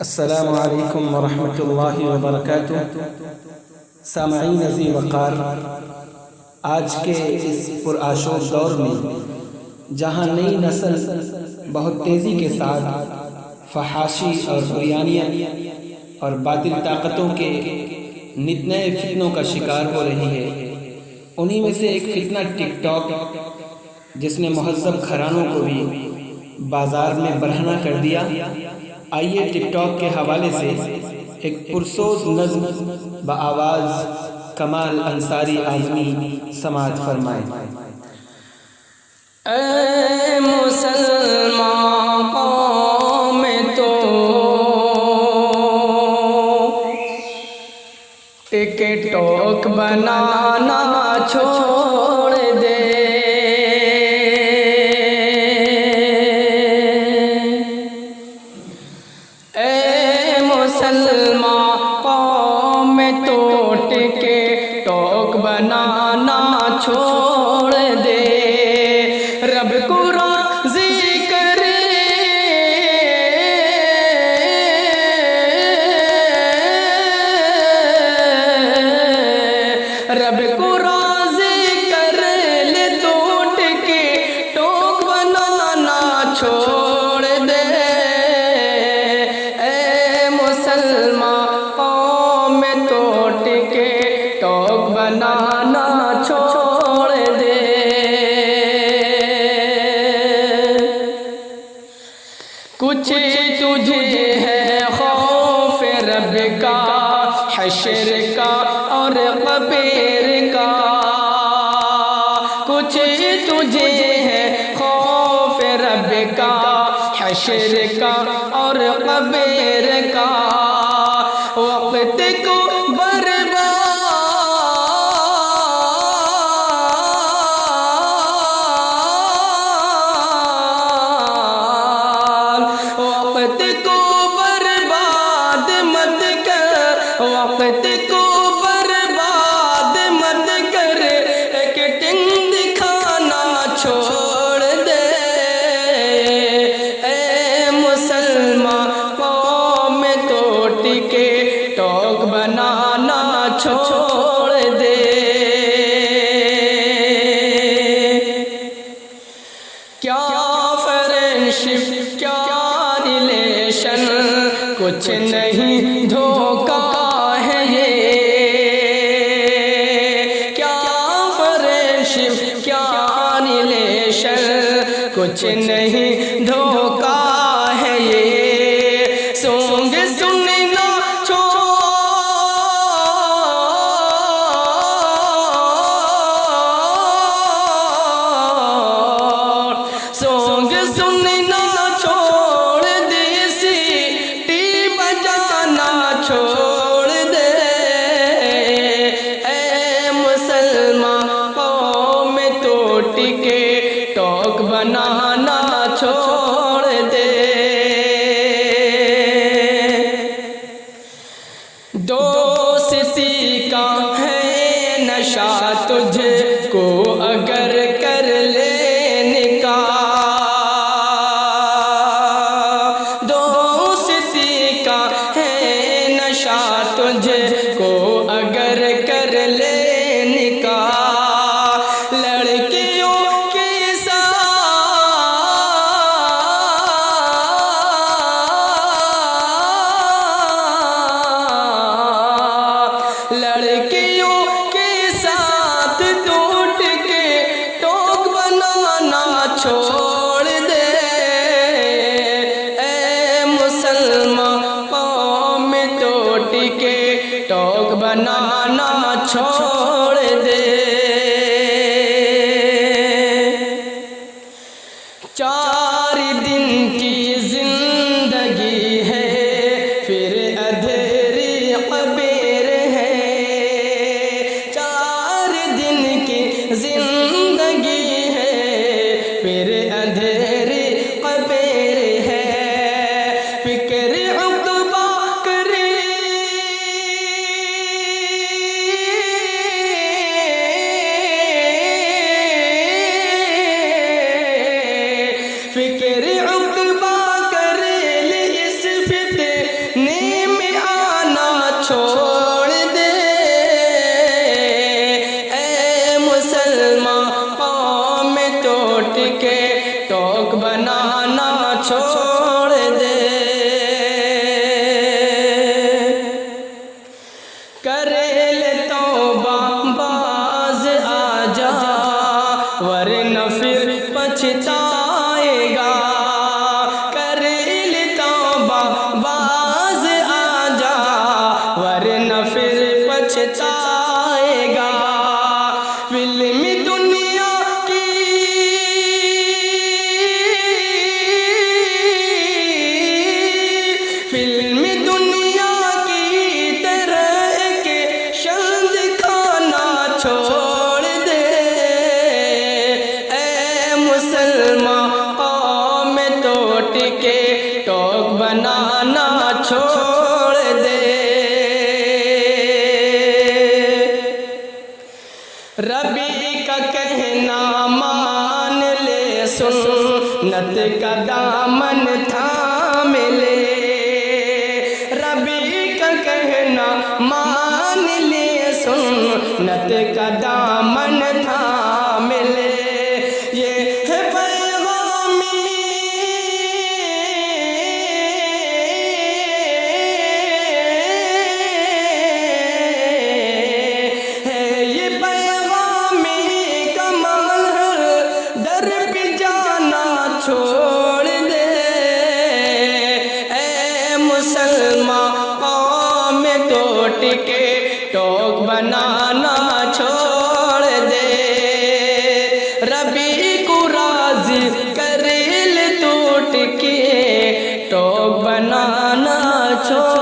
अस्सलामु अलैकुम वरहमतुल्लाहि वबरकातुह। सामईन अज़ीज़ वक़ार, आज के इस पुरआशोर दौर में जहाँ नई नस्ल बहुत तेज़ी के साथ फहाशी और बुरियानियत और बातिल ताकतों के नित नए फितनों का शिकार हो रही है, उन्हीं में से एक फितना टिकटॉक, जिसने महज़्ज़ब घरानों को भी बाज़ार में बरहना कर दिया। आइए टिकटॉक के हवाले से एक पुरसोज नज़्म बआवाज़ कमाल अंसारी आज़मी समाअत फरमाएं। ऐ मुसलमान कौम तो टिकटॉक बनाना छोड़ दे। मुसलमान कौम तो टिकटॉक बनाना छोड़ दे। रब को राज़ी करे, रब को राज़ी कर ले तो टिकटॉक बनाना छोड़ दे। बनाना छोड़ दे। कुछ तुझे है खौफ रब का, हशर का और कब्र का। कुछ तुझे है खौफ रब का, हशर का और कब्र का। वक्त को वक्त को बर्बाद मत कर, एक्टिंग दिखाना छोड़ दे। ऐ मुसलमान कौम तो टिकटॉक बनाना छोड़ दे। क्या फ्रेंडशिप, क्या रिलेशन, कुछ नहीं धोखा है ये। क्या फ्रेंडशिप, क्या रिलेशन, कुछ नहीं धोखा है ये। सॉन्ग सुनना सॉन्ग सुनना छोड़ दे, सीटी बजाना छोड़ दे। ऐ मुसलमान कौम तो टिकटॉक बनाना छोड़ दे। दोस्ती का है नशा तुझको अगर कर लेने का। दोस्ती का है नशा तुझको अगर कर लेने का। लड़कियों के साथ, लड़कियों के साथ तो टिकटॉक बनाना छोड़ दे। ऐ मुसलमान कौम तो टिकटॉक बनाना छोड़ दे। 4 दिन की जिंदगी है, फिर अधेरी कब्र है। 4 दिन की जिंदगी है, फिर अधेरी कब्र है। फिक्र उक़बा करे, फिक्र उक़बा कर ले इस फितने बनाना छोड़ दे। रबी का कहना मान ले, सुन्नत का दामन थाम ले। रबी का कहना मान ले, सुन्नत का दामन थाम ले। ये है पैगामी है, ये पैगामी कमाल है, दर पे जाना छोड़ दे। ए मुसलमान कौम टूट के टोक बनाना छोड़ दे। रबी को राज़ी कर ले टूट के टोक बनाना छोड़